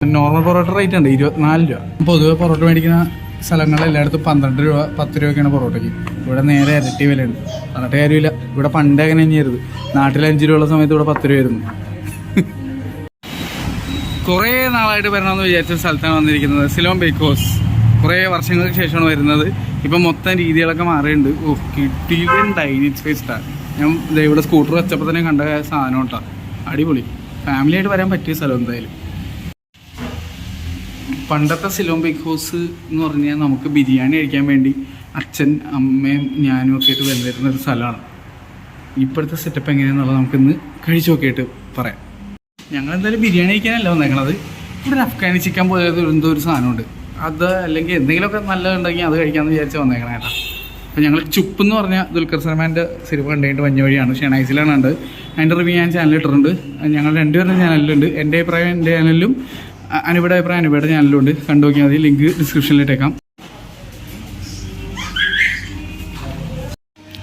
Normal parotta rate ഉണ്ട് 24 രൂപ. പൊതുവെ പൊറോട്ട മേടിക്കുന്ന സ്ഥലങ്ങളിൽ എല്ലായിടത്തും 12 രൂപ 10 രൂപയൊക്കെയാണ് പൊറോട്ടയ്ക്ക്. ഇവിടെ നേരെ ഇരട്ടി വിലയുണ്ട്. എന്നിട്ട് കാര്യമില്ല. ഇവിടെ പണ്ട് അങ്ങനെ തന്നെയായിരുന്നു. നാട്ടിൽ 5 രൂപ ഉള്ള സമയത്ത് ഇവിടെ 10 രൂപയായിരുന്നു. കുറേ നാളായിട്ട് വരണമെന്ന് വിചാരിച്ച സ്ഥലത്താണ് വന്നിരിക്കുന്നത്. Ceylon bake house. കുറേ വർഷങ്ങൾക്ക് ശേഷമാണ് വരുന്നത്. ഇപ്പം മൊത്തം രീതികളൊക്കെ മാറിയിട്ടുണ്ട്. കിട്ടിയില്ല ഡൈനിങ് സ്പേസ്. ഞാൻ ഇവിടെ സ്കൂട്ടർ വെച്ചപ്പോൾ തന്നെ കണ്ട സാധനം കേട്ടോ. അടിപൊളി. ഫാമിലിയായിട്ട് വരാൻ പറ്റിയ സ്ഥലം എന്തായാലും. പണ്ടത്തെ സിലോൺ ബേക്ക് ഹൗസ് എന്ന് പറഞ്ഞാൽ നമുക്ക് ബിരിയാണി കഴിക്കാൻ വേണ്ടി അച്ഛൻ അമ്മയും ഞാനും ഒക്കെ ആയിട്ട് വരുന്ന ഒരു സ്ഥലമാണ്. ഇപ്പോഴത്തെ സെറ്റപ്പ് എങ്ങനെയാണെന്നുള്ളത് നമുക്കിന്ന് കഴിച്ചു നോക്കിയിട്ട് പറയാം. ഞങ്ങളെന്തായാലും ബിരിയാണി കഴിക്കാനല്ല വന്നേക്കണത്. ഇവിടെ ഒരു അഫ്ഗാനി ചിക്കൻ പോയത് എന്തോ ഒരു സാധനമുണ്ട്. അത് അല്ലെങ്കിൽ എന്തെങ്കിലുമൊക്കെ നല്ലതുണ്ടെങ്കിൽ അത് കഴിക്കാമെന്ന് വിചാരിച്ച് വന്നേക്കണം കേട്ടോ. അപ്പോൾ ഞങ്ങൾ ചുപ്പ് എന്ന് പറഞ്ഞാൽ ദുൽഖർ സൽമാൻ്റെ സിനിമ കണ്ടിട്ട് വഞ്ഞ വഴിയാണ്. ഷെണൈസിലാണ് കണ്ടത്. അതിൻ്റെ റിവ്യൂ ഞാൻ ചാനലിൽ ഇട്ടിട്ടുണ്ട്. ഞങ്ങൾ രണ്ടുപേരുടെ ചാനലിലുണ്ട്. എൻ്റെ അഭിപ്രായം എൻ്റെ ചാനലിലും അനുപയുടെ അഭിപ്രായം അനുപയുടെ ചാനലിലും ഉണ്ട്. കണ്ടു നോക്കിയാൽ മതി. ലിങ്ക് ഡിസ്ക്രിപ്ഷനിലിട്ടേക്കാം.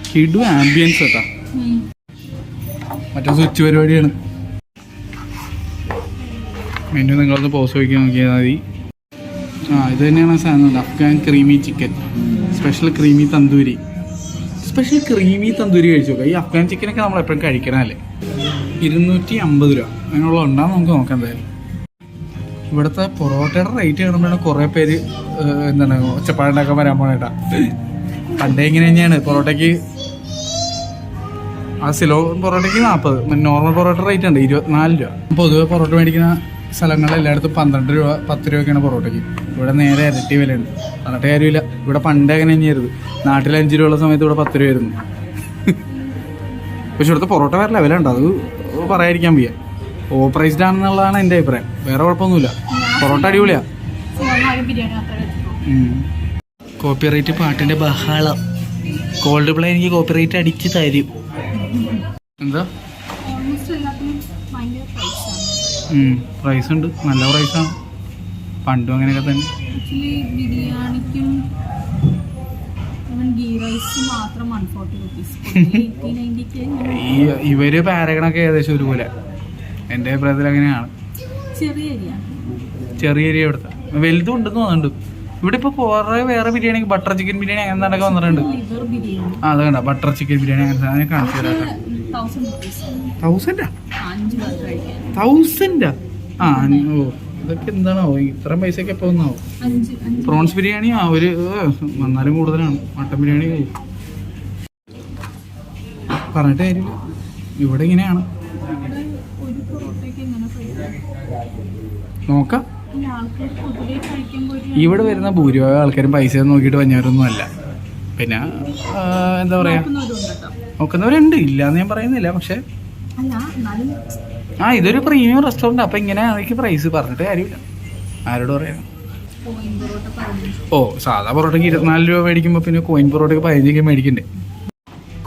കിഡു ആംബിയൻസ് കേട്ടോ. മറ്റേ സ്വിച്ച് പരിപാടിയാണ്. മെനു നിങ്ങളൊന്ന് പോസ് വയ്ക്കാൻ നോക്കിയാൽ മതി. ഇത് തന്നെയാണ് സാധനം. Afghan creamy chicken, special creamy tandoori. Special creamy tandoori കഴിച്ചു നോക്കാം. ഈ അഫ്ഗാൻ ചിക്കനൊക്കെ നമ്മൾ എപ്പോഴും കഴിക്കണമല്ലേ. 250 രൂപ അങ്ങനെയുള്ള ഉണ്ടാകും. നമുക്ക് നോക്കാം എന്തായാലും. ഇവിടുത്തെ പൊറോട്ടയുടെ റേറ്റ് കാണുമ്പോഴാണ് കുറേ പേര് എന്താണ് ഒച്ചപ്പാടുണ്ടാക്കാൻ വരാൻ പോണേട്ടാ. പണ്ടേ ഇങ്ങനെ തന്നെയാണ്. പൊറോട്ടയ്ക്ക് സിലോൺ പൊറോട്ടയ്ക്ക് 40. നോർമൽ പൊറോട്ട റേറ്റ് ഉണ്ട് 24 രൂപ. പൊതുവെ പൊറോട്ട മേടിക്കുന്ന സ്ഥലങ്ങളിൽ എല്ലായിടത്തും 12 രൂപ 10 രൂപയൊക്കെയാണ് പൊറോട്ടയ്ക്ക്. ഇവിടെ നേരെ ഇരട്ടി വിലയുണ്ട്. എന്നിട്ട് കാര്യമില്ല. ഇവിടെ പണ്ട് അങ്ങനെ തന്നെയായിരുന്നു. നാട്ടിൽ 5 രൂപ ഉള്ള സമയത്ത് ഇവിടെ 10 രൂപയായിരുന്നു. പക്ഷെ ഇവിടുത്തെ പൊറോട്ട വേറെ ലെവലുണ്ട്. അത് പറയാതിരിക്കാൻ വയ്യ. ഓവർ പ്രൈസ്ഡ് ആണെന്നുള്ളതാണ് എൻ്റെ അഭിപ്രായം. വേറെ കുഴപ്പമൊന്നുമില്ല. പൊറോട്ട അടിപൊളിയാ. കോപ്പിറൈറ്റ് പാട്ടിൻ്റെ ബഹളം. കോൾഡ് പ്ലേ എനിക്ക് കോപ്പിറൈറ്റ് അടിച്ച് തരും. എന്താ പ്രൈസ് ഉണ്ട്. നല്ല പ്രൈസാണ്. പണ്ടും അങ്ങനെയൊക്കെ തന്നെ. ഇവര് പാരഗണൊക്കെ ഏകദേശം ഒരുപോലെ. എൻ്റെ അഭിപ്രായത്തിൽ അങ്ങനെയാണ്. ചെറിയ ഏരിയ ഇവിടുത്തെ. വലുതും ഉണ്ടെന്ന് തോന്നുന്നുണ്ട്. ഇവിടെ ഇപ്പോൾ കുറേ വേറെ ബിരിയാണി, ബട്ടർ ചിക്കൻ ബിരിയാണി അങ്ങനെ എന്തൊക്കെ വന്നിട്ടുണ്ട്. അത് കണ്ട ബട്ടർ ചിക്കൻ ബിരിയാണി അങ്ങനെ കാണിച്ചു തരാം. 1000 ഓ ഇതൊക്കെ എന്താണാവോ ഇത്രയും പൈസയൊക്കെ എപ്പോൾ ഒന്നാവോ. പ്രോൺസ് ബിരിയാണി ഒരു വന്നാലും കൂടുതലാണ്. മട്ടൻ ബിരിയാണി പറഞ്ഞിട്ട് കാര്യമില്ല. ഇവിടെ ഇങ്ങനെയാണ്. നോക്കാം. ഇവിടെ വരുന്ന ഭൂരിഭാഗം ആൾക്കാരും പൈസ നോക്കിയിട്ട് വന്നവരൊന്നും അല്ല. പിന്നെ എന്താ പറയാ, നോക്കുന്നവരുണ്ട്, ഇല്ലാന്ന് ഞാൻ പറയുന്നില്ല. പക്ഷെ ഇതൊരു പ്രീമിയം റെസ്റ്റോറൻറ്റ്. അപ്പം ഇങ്ങനെ എനിക്ക് പ്രൈസ് പറഞ്ഞിട്ട് കാര്യമില്ല. ആരോട് പറയാം. സാധാ പൊറോട്ടയ്ക്ക് 24 രൂപ മേടിക്കുമ്പോൾ പിന്നെ കോയിൻ പൊറോട്ടയ്ക്ക് 15 മേടിക്കണ്ടേ.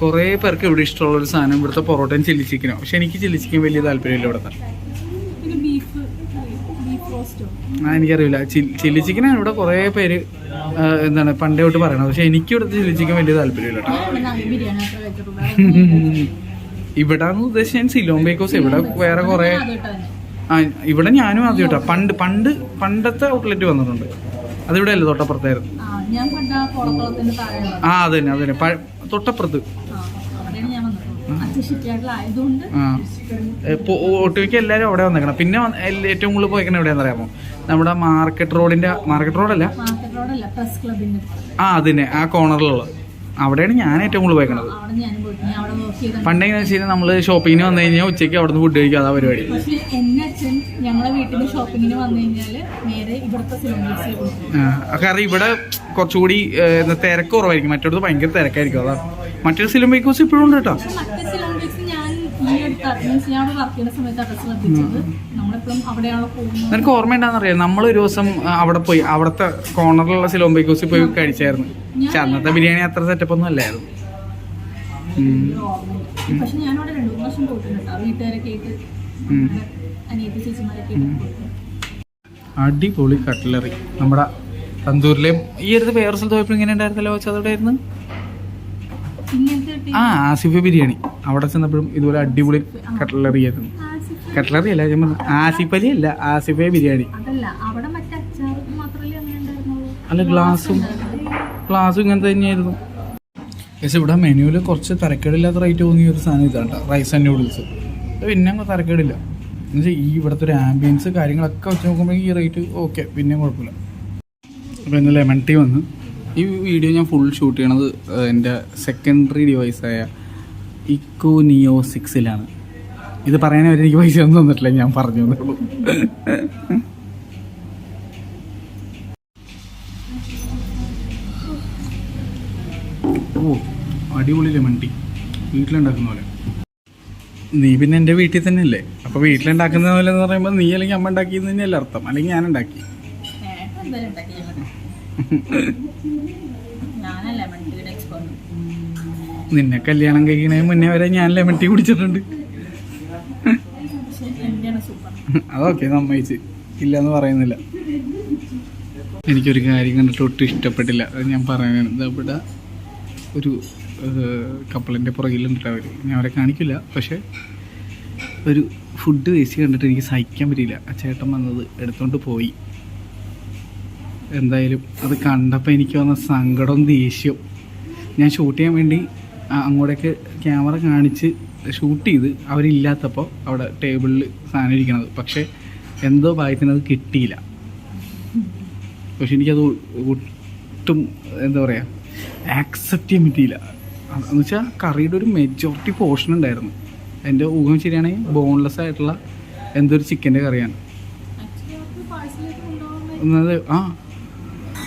കുറേ പേർക്ക് ഇവിടെ ഇഷ്ടമുള്ളൊരു സാധനം ഇവിടുത്തെ പൊറോട്ടയും ചില്ലി ചിക്കനോ. പക്ഷെ എനിക്ക് ചില്ലി ചിക്കൻ വലിയ താല്പര്യമില്ല ഇവിടുത്തെ. എനിക്കറിയില്ല. ചില്ലി ചിക്കനാണ് ഇവിടെ കുറേ പേര് എന്താണ് പണ്ടേ തൊട്ട് പറയണത്. പക്ഷെ എനിക്ക് ഇവിടുത്തെ ചില്ലി ചിക്കൻ വലിയ താല്പര്യമില്ല കേട്ടോ. ഇവിടെ ഉദ്ദേശിച്ച സിലോൺ ബേക്ക് ഹൗസ്. ഇവിടെ വേറെ കുറേ ഇവിടെ ഞാനും ആദ്യം കേട്ടോ. പണ്ടത്തെ ഔട്ട്ലെറ്റ് വന്നിട്ടുണ്ട്. അതിവിടെ അല്ലേ, തൊട്ടപ്പുറത്തായിരുന്നു. അത് തന്നെ തൊട്ടപ്പുറത്ത്. ഒട്ടുമിക്ക എല്ലാവരും അവിടെ വന്നേക്കണം. പിന്നെ ഏറ്റവും കൂടുതൽ പോയിക്കണം എവിടെയാണെന്ന് അറിയാമോ? നമ്മുടെ മാർക്കറ്റ് റോഡല്ല, അതിനെ ആ കോർണറിലുള്ള അവിടെയാണ് ഞാൻ ഏറ്റവും കൂടുതൽ പോയിക്കണത്. പണ്ടെങ്ങനെ വെച്ച് കഴിഞ്ഞാൽ നമ്മള് ഷോപ്പിങ്ങിന് വന്നു കഴിഞ്ഞാൽ ഉച്ചയ്ക്ക് അവിടെ നിന്ന് ഫുഡ് കഴിക്കുക. അതാ പരിപാടി. കാരണം ഇവിടെ കുറച്ചുകൂടി തിരക്ക് കുറവായിരിക്കും. മറ്റൊരു ഭയങ്കര തിരക്കായിരിക്കും. അതാ മറ്റൊരു സിലോൺ ബേക്ക് ഹൗസ് ഇപ്പോഴും ഉണ്ട് കേട്ടോ. നിനക്ക് ഓർമ്മയുണ്ടാന്നറിയാം, നമ്മളൊരു ദിവസം അവിടെ പോയി അവിടുത്തെ കോർണറിലുള്ള സിലോൺ ബേക്ക് ഹൗസിൽ പോയി കഴിച്ചായിരുന്നു. പക്ഷെ അന്നത്തെ ബിരിയാണി അത്ര സെറ്റപ്പ് ഒന്നും അല്ലായിരുന്നു. അടിപൊളി കട്ട്ലറി. നമ്മുടെ തന്തൂരിലെയും ഈ അടുത്ത് വേറെ സ്ഥലത്ത് പോയപ്പോൾ ഇങ്ങനെ ഉണ്ടായിരുന്നല്ലോ. അതവിടെ ആയിരുന്നു ആസിഫ് ബിരിയാണി. അവിടെ ചെന്നപ്പോഴും ഇതുപോലെ അടിപൊളി കട്ട്ലറി ആയിരുന്നു. കട്ട്ലറി അല്ല, ഞാൻ ആസിഫ് അലി അല്ല, ആസിഫെ ബിരിയാണി അല്ല. ഗ്ലാസും ഇങ്ങനത്തെ തന്നെയായിരുന്നു. പക്ഷേ ഇവിടെ മെനുവിൽ കുറച്ച് തരക്കേടില്ലാത്ത റേറ്റ് തോന്നിയ ഒരു സാധനം ഇതാണ് റൈസ് ആൻഡ് നൂഡിൽസ്. പിന്നെ അങ്ങ് തരക്കേടില്ല എന്നുവെച്ചാൽ ഈ ഇവിടുത്തെ ഒരു ആംബിയൻസ് കാര്യങ്ങളൊക്കെ വെച്ച് നോക്കുമ്പോൾ ഈ റേറ്റ് ഓക്കെ, പിന്നെ കുഴപ്പമില്ല. അപ്പോൾ ഇന്ന് ലെമൺ ടീ വന്ന് ഈ വീഡിയോ ഞാൻ ഫുൾ ഷൂട്ട് ചെയ്യണത് എൻ്റെ സെക്കൻഡറി ഡിവൈസായ ഇക്കോ നിയോ 6-ലാണ്. ഇത് പറയാൻ അവരെനിക്ക് പൈസ ഒന്നും തന്നിട്ടില്ല, ഞാൻ പറഞ്ഞു തന്നുള്ളൂ. ഓ അടിപൊളി ലെമൺ ടീ, വീട്ടിലുണ്ടാക്കുന്ന പോലെ. നീ പിന്നെ എൻ്റെ വീട്ടിൽ തന്നെ അല്ലേ, അപ്പോൾ വീട്ടിലുണ്ടാക്കുന്ന പോലെ എന്ന് പറയുമ്പോൾ നീ അല്ലെങ്കിൽ അമ്മ ഉണ്ടാക്കിയെന്ന് തന്നെയല്ല അർത്ഥം, അല്ലെങ്കിൽ ഞാൻ ഉണ്ടാക്കി. നിന്നെ കല്യാണം കഴിക്കുന്നതിന് മുന്നേ വരെ ഞാൻ ലെമൺ ടീ കുടിച്ചിട്ടുണ്ട്. അതൊക്കെ സമ്മതിച്ച് ഇല്ലയെന്ന് പറയുന്നില്ല. എനിക്കൊരു കാര്യം കണ്ടിട്ട് ഒട്ടും ഇഷ്ടപ്പെട്ടില്ല, അത് ഞാൻ പറയുന്നത്. ഇവിടെ ഒരു കപ്പിളിൻ്റെ പുറകിലുണ്ട് അവർ, ഞാൻ അവരെ കാണിക്കില്ല. പക്ഷേ ഒരു ഫുഡ് വേസ്റ്റ് കണ്ടിട്ട് എനിക്ക് സഹിക്കാൻ പറ്റിയില്ല. ആ ചേട്ടൻ വന്നത് എടുത്തുകൊണ്ട് പോയി. എന്തായാലും അത് കണ്ടപ്പോൾ എനിക്ക് വന്ന സങ്കടവും ദേഷ്യവും. ഞാൻ ഷൂട്ട് ചെയ്യാൻ വേണ്ടി അങ്ങോട്ടേക്ക് ക്യാമറ കാണിച്ച് ഷൂട്ട് ചെയ്ത് അവരില്ലാത്തപ്പോൾ അവിടെ ടേബിളിൽ സാധനം ഇരിക്കണത്. പക്ഷേ എന്തോ ഭാഗ്യത്തിനത് കിട്ടിയില്ല. പക്ഷെ എനിക്കത് ഒട്ടും എന്താ പറയുക ആക്സെപ്റ്റ് ചെയ്യാൻ പറ്റിയില്ല. എന്ന് വെച്ചാൽ കറിയുടെ ഒരു മെജോറിറ്റി പോർഷൻ ഉണ്ടായിരുന്നു. എൻ്റെ ഊഹം ശരിയാണെങ്കിൽ ബോൺലെസ് ആയിട്ടുള്ള എന്തൊരു ചിക്കൻ്റെ കറിയാണ്. എന്നത്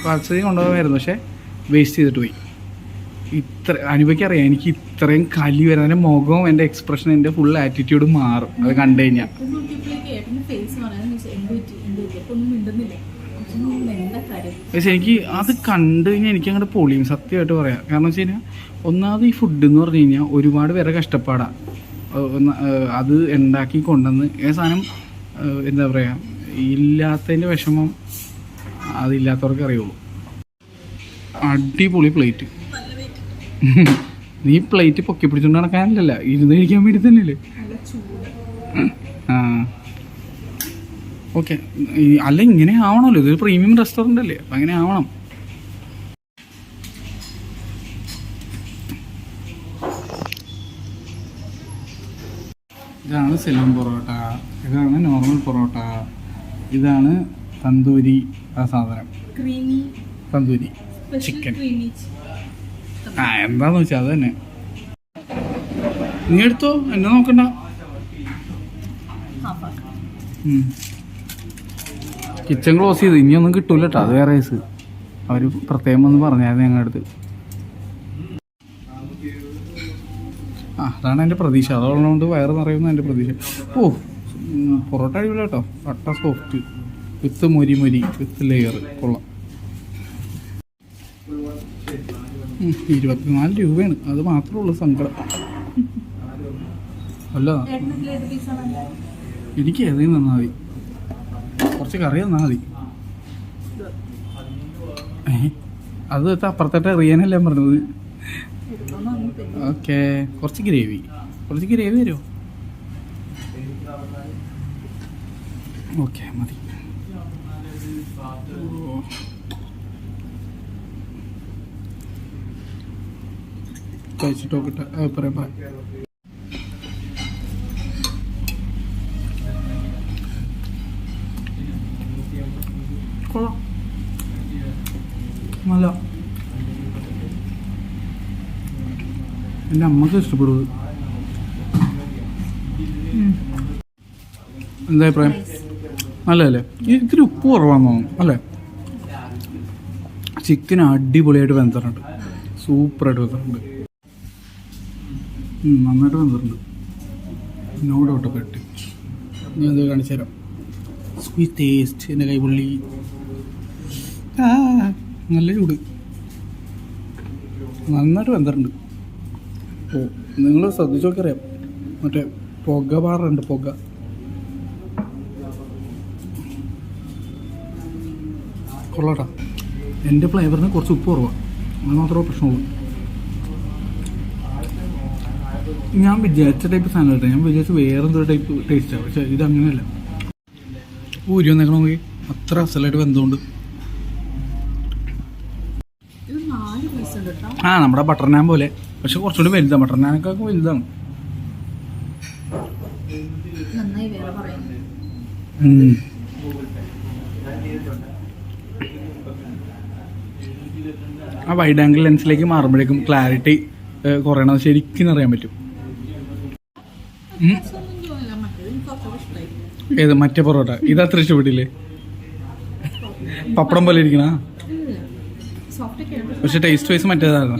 പാർസൽ കൊണ്ടുപോകാമായിരുന്നു, പക്ഷേ വേസ്റ്റ് ചെയ്തിട്ട് പോയി. അനുഭവിക്കറിയാം എനിക്ക് ഇത്രയും കലി വരാൻ. എൻ്റെ മുഖവും എൻ്റെ എക്സ്പ്രഷൻ എൻ്റെ ഫുൾ ആറ്റിറ്റ്യൂഡ് മാറും അത് കണ്ടു കഴിഞ്ഞാൽ. പക്ഷെ എനിക്ക് അത് കണ്ടു കഴിഞ്ഞാൽ എനിക്ക് അങ്ങോട്ട് പൊളിയും, സത്യമായിട്ട് പറയാം. കാരണം വെച്ച് കഴിഞ്ഞാൽ ഒന്നാമത് ഈ ഫുഡ് എന്ന് പറഞ്ഞു കഴിഞ്ഞാൽ ഒരുപാട് പേരെ കഷ്ടപ്പാടാണ്. അത് ഉണ്ടാക്കി കൊണ്ടുവന്ന് സാധനം എന്താ പറയുക, ഇല്ലാത്തതിൻ്റെ വിഷമം അതില്ലാത്തവർക്ക് അറിയുള്ളൂ. അടിപൊളി പ്ലേറ്റ്. നീ പ്ലേറ്റ് പൊക്കി പിടിച്ചോണ്ട് നടക്കാനല്ല, ഇരുന്ന് കഴിക്കാൻ വേണ്ടി തന്നെയല്ലേ? ആ ഓക്കെ. അല്ല ഇങ്ങനെ ആവണമല്ലോ, ഇതൊരു പ്രീമിയം റെസ്റ്റോറൻ്റ് അല്ലേ, അപ്പം അങ്ങനെ ആവണം. ഇതാണ് സെലോൺ പൊറോട്ട, ഇതാണ് നോർമൽ പൊറോട്ട, ഇതാണ് തന്തൂരി. ആ സാധനം തന്തൂരി ചിക്കൻ. എന്താന്ന് വെച്ചാൽ അത് തന്നെ. നീ എടുത്തോ, എന്നെ നോക്കണ്ട. കിച്ചൺ ക്ലോസ് ചെയ്ത് ഇനിയൊന്നും കിട്ടൂല കേട്ടോ, അത് വേറെ കേസ്. അവർ പ്രത്യേകം വന്ന് പറഞ്ഞായിരുന്നു ഞങ്ങളുടെ അടുത്ത്. അതാണ് എൻ്റെ പ്രതീക്ഷ. അതുള്ളതുകൊണ്ട് വയറ് നിറയുന്ന എൻ്റെ പ്രതീക്ഷ. ഓ പൊറോട്ട അടിപൊളി കേട്ടോ, കട്ട സോഫ്റ്റ് വിത്ത് മൊരി വിത്ത് ലെയർ കൊള്ളാം. 24 രൂപയാണ്, അത് മാത്രമേ ഉള്ളൂ സങ്കടം. അല്ല എനിക്ക് ഏതെങ്കിലും തന്നാൽ മതി, കുറച്ച് കറി തന്നാൽ മതി. അത് അപ്പുറത്തോട്ട് എറിയാനല്ലേ പറഞ്ഞത്. ഓക്കെ, കുറച്ച് ഗ്രേവി തരുമോ? ഓക്കെ മതി. കഴിച്ചിട്ട് നോക്കട്ടെ, പറയാം. കൊള്ളാം, നല്ല. എൻ്റെ അമ്മക്ക് ഇഷ്ടപ്പെടുന്നത്. എന്താ അഭിപ്രായം? നല്ലതല്ലേ? ഇത്തിരി ഉപ്പ് കുറവാന്ന് തോന്നുന്നു അല്ലേ? ചിക്കൻ അടിപൊളിയായിട്ട് വെന്തിട്ടുണ്ട്, സൂപ്പറായിട്ട് വെന്തിട്ടുണ്ട്, നന്നായിട്ട് വെന്തിട്ടുണ്ട്. നോ ഡൗട്ട് പെട്ടി. ഞാൻ അത് കാണിച്ചു തരാം. Sweet taste. എൻ്റെ കൈപുള്ളി നല്ല ചൂട്, നന്നായിട്ട് വെന്തിട്ടുണ്ട്. ഓ നിങ്ങൾ ശ്രദ്ധിച്ചു നോക്കിയറിയാം, മറ്റേ പുക പാറുണ്ട്, പുക. കൊള്ളാട്ടാ. എൻ്റെ ഫ്ലേവറിന് കുറച്ച് ഉപ്പ് കുറവാണ്, അത് മാത്രമേ പ്രശ്നമുള്ളൂ. ഞാൻ വിചാരിച്ച ടൈപ്പ് സാധനം കേട്ടോ. ഞാൻ വിചാരിച്ച വേറെന്തൊരു ടൈപ്പ് ടേസ്റ്റാണ്, പക്ഷെ ഇത് അങ്ങനെയല്ല. ഊരി വന്നേക്കണം നോക്കി, അത്ര അസലായിട്ട് വെന്തുകൊണ്ട്. ആ നമ്മുടെ ബട്ടർ നാൻ പോലെ, പക്ഷെ കുറച്ചുകൂടി വലുതാണ്. ബട്ടർ നാനൊക്കെ വലുതാണ്. ആ വൈഡ് ആംഗിൾ ലെൻസിലേക്ക് മാറുമ്പോഴേക്കും ക്ലാരിറ്റി കുറയണത് ശരിക്കും അറിയാൻ പറ്റും. ഏത് മറ്റേ പൊറോട്ട? ഇത് അത്ര ഇഷ്ടപ്പെട്ടില്ലേ? പപ്പടം പോലെ ഇരിക്കണ, പക്ഷെ ടേസ്റ്റ് വൈസ് മറ്റേതാണ്.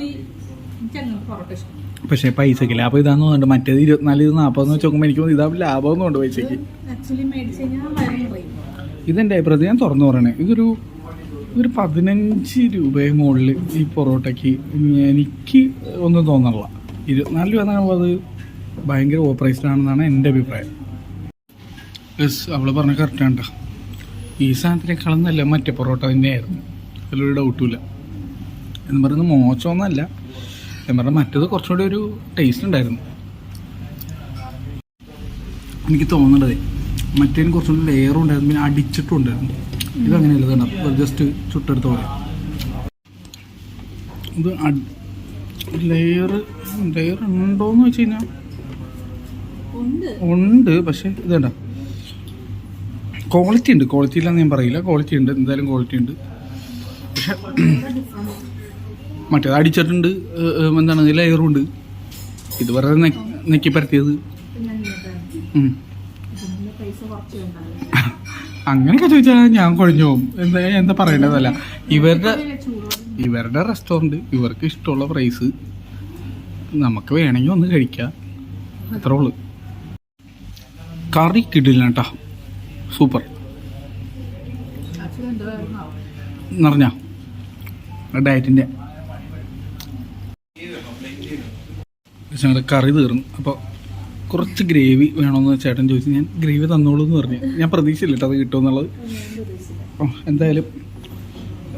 പക്ഷെ പൈസക്ക് ലാഭം ഇതാന്ന് തോന്നുന്നുണ്ട്. മറ്റേത് 24 ഇത് 40 വെച്ച് നോക്കുമ്പോൾ എനിക്ക് തോന്നുന്നു ഇതാ ലാഭം തോന്നുന്നുണ്ട് പൈസക്ക്. ഇതെൻ്റെ അഭിപ്രായത്തിൽ ഞാൻ തുറന്നു പറയണേ, ഇതൊരു 15 രൂപയെ മുകളിൽ ഈ പൊറോട്ടയ്ക്ക് എനിക്ക് ഒന്നും തോന്നണില്ല. 24 രൂപ എന്നുള്ളത് ഭയങ്കര ഓവർപ്രൈസ്ഡ് ആണെന്നാണ് എൻ്റെ അഭിപ്രായം. യെസ്, അവൾ പറഞ്ഞ കറക്റ്റാണ് കേട്ടോ. ഈ സാധനത്തിനേക്കാളും നല്ല മറ്റേ പൊറോട്ട തന്നെയായിരുന്നു, അതിലൊരു ഡൗട്ടുമില്ല. എന്ന് പറയുന്നത് മോശമൊന്നുമല്ല, ഞാൻ പറഞ്ഞാൽ മറ്റേത് കുറച്ചുകൂടി ഒരു ടേസ്റ്റ് ഉണ്ടായിരുന്നു എനിക്ക് തോന്നുന്നത്. മറ്റേതിന് കുറച്ചുകൂടി ലെയറും ഉണ്ടായിരുന്നു, പിന്നെ അടിച്ചിട്ടും ഉണ്ടായിരുന്നു. ഇതങ്ങനെയല്ല, ഇതുണ്ട് ജസ്റ്റ് ചുട്ടെടുത്ത പോലെ. ഇത് ലെയർ ഉണ്ടോയെന്ന് വെച്ച് കഴിഞ്ഞാൽ ഉണ്ട്, പക്ഷെ ഇതേണ്ട ക്വാളിറ്റി ഉണ്ട്. ക്വാളിറ്റി ഇല്ലാന്ന് ഞാൻ പറയില്ല, ക്വാളിറ്റി ഉണ്ട്, എന്തായാലും ക്വാളിറ്റി ഉണ്ട്. പക്ഷെ മറ്റേത് അടിച്ചിട്ടുണ്ട്, എന്താണ് ലെയറും ഉണ്ട്. ഇത് വെറുതെ നെക്കി പരത്തിയത്. അങ്ങനെയൊക്കെ ചോദിച്ചാൽ ഞാൻ കുഴഞ്ഞു പോകും. എന്താ പറയേണ്ടതല്ല. ഇവരുടെ റെസ്റ്റോറൻറ്റ്, ഇവർക്ക് ഇഷ്ടമുള്ള പ്രൈസ്, നമുക്ക് വേണമെങ്കിൽ ഒന്ന് കഴിക്കാം, അത്രേ ഉള്ളൂ. കറി കിട്ടില്ല കേട്ടോ, സൂപ്പർ. നിറഞ്ഞ ഡയറ്റിൻ്റെ ഞങ്ങളുടെ കറി തീർന്നു. അപ്പോൾ കുറച്ച് ഗ്രേവി വേണമെന്ന് ചേട്ടൻ ചോദിച്ചു. ഞാൻ ഗ്രേവി തന്നോളൂ എന്ന് പറഞ്ഞു. ഞാൻ പ്രതീക്ഷയില്ല കേട്ടോ അത് കിട്ടുമെന്നുള്ളത്. എന്തായാലും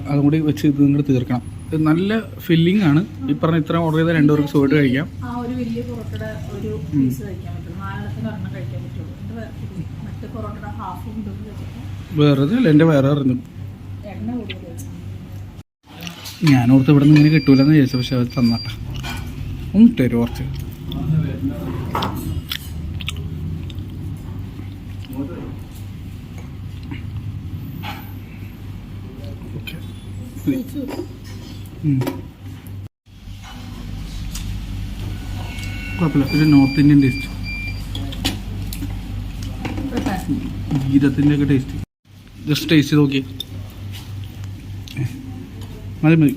അതും കൂടി വെച്ച് ഇത് ഇങ്ങോട്ട് തീർക്കണം. ഇത് നല്ല ഫില്ലിംഗ് ആണ്. ഈ പറഞ്ഞ ഇത്ര ഓർഡർ ചെയ്താൽ 2 പേർക്ക് സുഖമായിട്ട് കഴിക്കാം. വേറെ അല്ല, എൻ്റെ വേറെ അറിഞ്ഞു. ഞാനോർത്ത് ഇവിടെ നിന്ന് ഇങ്ങനെ കിട്ടൂലെന്ന് വിചാരിച്ചു, പക്ഷെ അത് തന്നട്ട ഒന്ന് തരും കുറച്ച്. ഓക്കെ, കുഴപ്പമില്ല. ഒരു നോർത്ത് ഇന്ത്യൻ ടേസ്റ്റ്, ജീരത്തിൻ്റെ ഒക്കെ ടേസ്റ്റ്. ജസ്റ്റ് ടേസ്റ്റ് ചെയ്ത് നോക്കി. മതി മതി.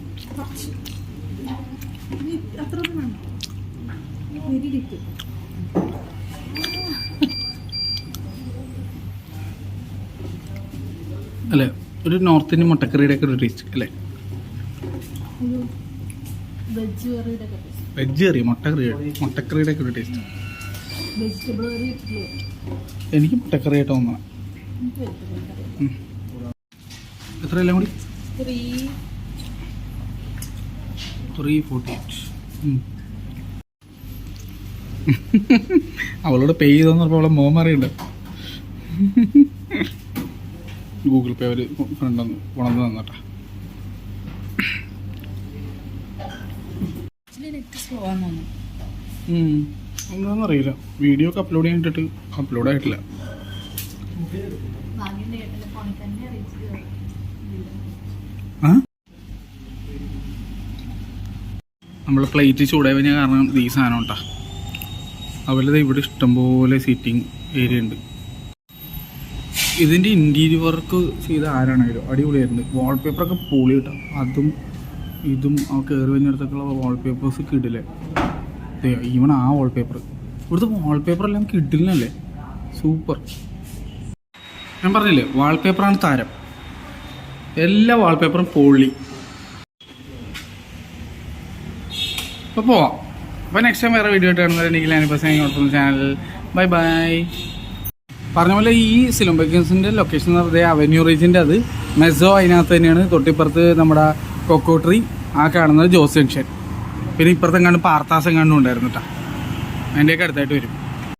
അല്ലേ, ഒരു നോർത്ത് ഇന്ത്യൻ മുട്ടക്കറിയുടെ ഒക്കെ ഒരു ടേസ്റ്റ് അല്ലേ? വെജ് കറി, മുട്ടക്കറിയുടെ ഒക്കെ ഒരു ടേസ്റ്റ്. എനിക്ക് മുട്ടക്കറിയായിട്ട് തോന്നണം. എത്ര എല്ലാം കൂടി 348. അവളോട് പേ ചെയ്തോന്ന് പറഞ്ഞപ്പോൾ അവളെ മോൻ അറിയണ്ട. ഗൂഗിൾ പേ അവർ ഫ്രണ്ട് കൊണ്ടു തന്നട്ടാ. എന്താണെന്നറിയില്ല, വീഡിയോ ഒക്കെ അപ്ലോഡ് ചെയ്തിട്ട് അപ്ലോഡ് ആയിട്ടില്ല. നമ്മൾ പ്ലേറ്റ് ചൂടായി കഴിഞ്ഞാൽ കാരണം ഈ സാധനം ഉണ്ടാ. അവരുടെ ഇവിടെ ഇഷ്ടംപോലെ സീറ്റിംഗ് ഏരിയ ഉണ്ട്. ഇതിൻ്റെ ഇൻറ്റീരിയർ വർക്ക് ചെയ്ത ആരാണെങ്കിലും അടിപൊളിയായിട്ടുണ്ട്. വാൾപേപ്പറൊക്കെ പൊളി കിട്ടും. അതും ഇതും ആ കയറി കഴിഞ്ഞിടത്തൊക്കെയുള്ള വാൾപേപ്പേഴ്സ് കിടില്ലേ. ഈവൺ ആ വാൾപേപ്പർ, ഇവിടുത്തെ വാൾപേപ്പറെല്ലാം കിടിലല്ലേ, സൂപ്പർ. ഞാൻ പറഞ്ഞില്ലേ വാൾപേപ്പറാണ് താരം. എല്ലാ വാൾപേപ്പറും പൊള്ളി. അപ്പോൾ പോവാം. അപ്പോൾ നെക്സ്റ്റ് ടൈം വേറെ വീഡിയോ ആയിട്ട് കാണുന്നത് എനിക്ക് ഞാനിപ്പോൾ ചാനൽ. Bye bye. പറഞ്ഞ പോലെ ഈ സിലോൺ ബേക്കേഴ്സിൻ്റെ ലൊക്കേഷൻ എന്ന് പറയുന്നത് അവന്യൂ റീജിൻ്റെ, അത് മെസ്സോ അതിനകത്ത് തന്നെയാണ്. തൊട്ടിപ്പുറത്ത് നമ്മുടെ കൊക്കോ ട്രീ, ആ കാണുന്നത് ജോസ് ജംഗ്ഷൻ. പിന്നെ ഇപ്പുറത്തെ കണ്ട് പാർത്താസം കണ്ടും ഉണ്ടായിരുന്നു കേട്ടോ. അതിൻ്റെയൊക്കെ അടുത്തായിട്ട് വരും.